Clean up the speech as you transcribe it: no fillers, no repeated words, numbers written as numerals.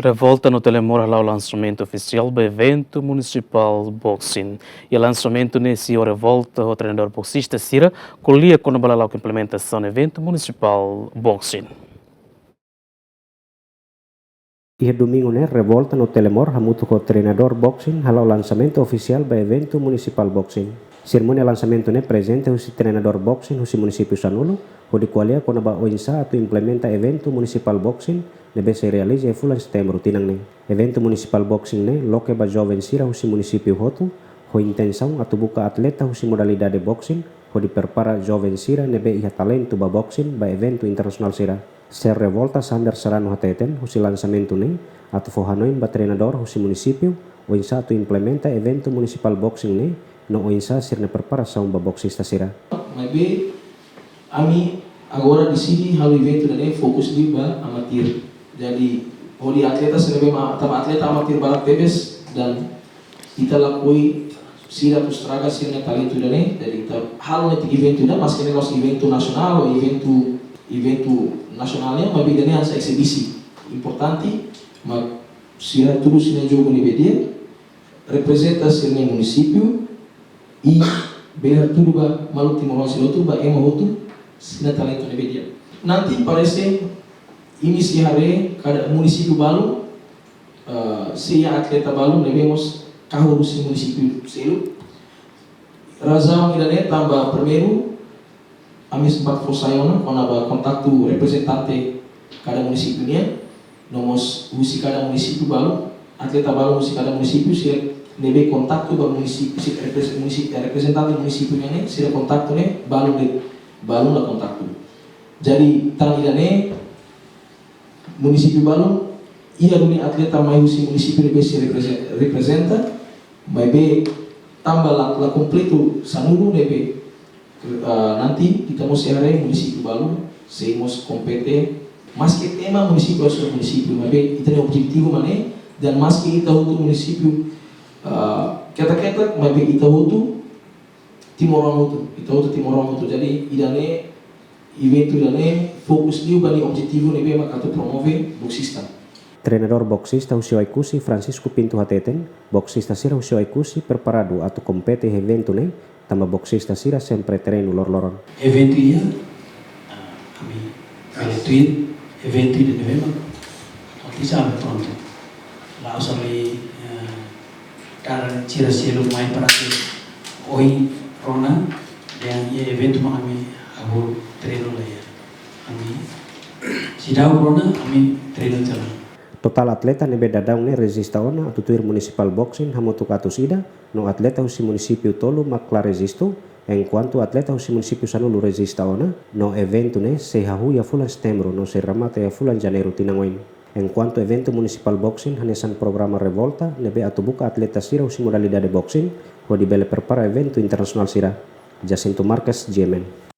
Revolta no Telemor lá o lançamento oficial do evento municipal boxing. E o lançamento nesse revolta o treinador boxista Sira colhia com a implementação do evento municipal boxing. E domingo revolta no Telemor hamutu com o treinador boxing halau lançamento oficial do evento municipal boxing. Cerimônia lançamento presente o treinador boxing o município Sanulo, o de qualia com a OINSA atau implementa evento municipal boxing nebe se realiza e fulan setembro tinang evento municipal boxing loke ba jovem sira o município Hotu, o intenção atu buka atleta o modalidade boxing, o de prepara jovem sira nebe ia talento ba boxing ba evento internasional sira. Se revolta Sander Sarano hateten o lançamento atu fohanoin ba treinador o município, o INSA atu implementa evento municipal boxing no OINSA sirna preparação ba boxista sira. Mas ami agora di sini hal evento fokus di ba amatir. Jadi di atleta sini tama atleta amatir balap tebes dan kita lakui sira pustraga sira talento dane dari kita hal nanti evento dan mas kene los evento nasional o evento nasionalnya mas bidane hansa eksibisi importante mas sira tudo sini jogo ni bedia representa sira município e benar tudo ba malu timor leste ba ema hotu sina talento ni bedia nanti parece iniciaré cada município balu se atleta balu devemos carro do município selo razão irane tambah primeiro ami sempat fosayona quando aba contato representante cada município nya nomos usi cada município balu atleta balu usi cada município se nebe contato do município se representante município nya se contato balu la contato jadi tang irane município balu ia dunia atleta mai usi município nebe se representa mai be tambah la completo Sanulo nebe nanti kita mau share município balu seguimos compete mas que tema município é o município mas be itu objetivo mane dan mas que kita untuk município kata-kata mas be kita untuk timorong itu jadi idane evento idane fokus dia bani objetivo nebe makato promove boxista. Treinador boxista usio aikusi Francisco Pinto Hateten, boxista sira usio aikusi preparado atau compete evento tamba boxista sira sempre treino lor-loron. Evento ia kami tweet evento di november nanti sampai pronto la usali karena cira silo main para oi rona dan ia evento kami aku treino lah ya kami sidau rona kami treino jalan. Total atleta nebe dadang resista ona atutuir municipal boxing hamutu katusida no atleta usi município tolu makla resisto enquanto atleta usi município Sanulo resista ona no evento se hahuya fulan setembro no se ramata ya fulan janeiro tinangoin enquanto evento municipal boxing hanesan programa revolta nebe atubuka atleta sira usi modalidade boxing ho di bele prepara evento internasional sira Jacinto Marquez Jemen.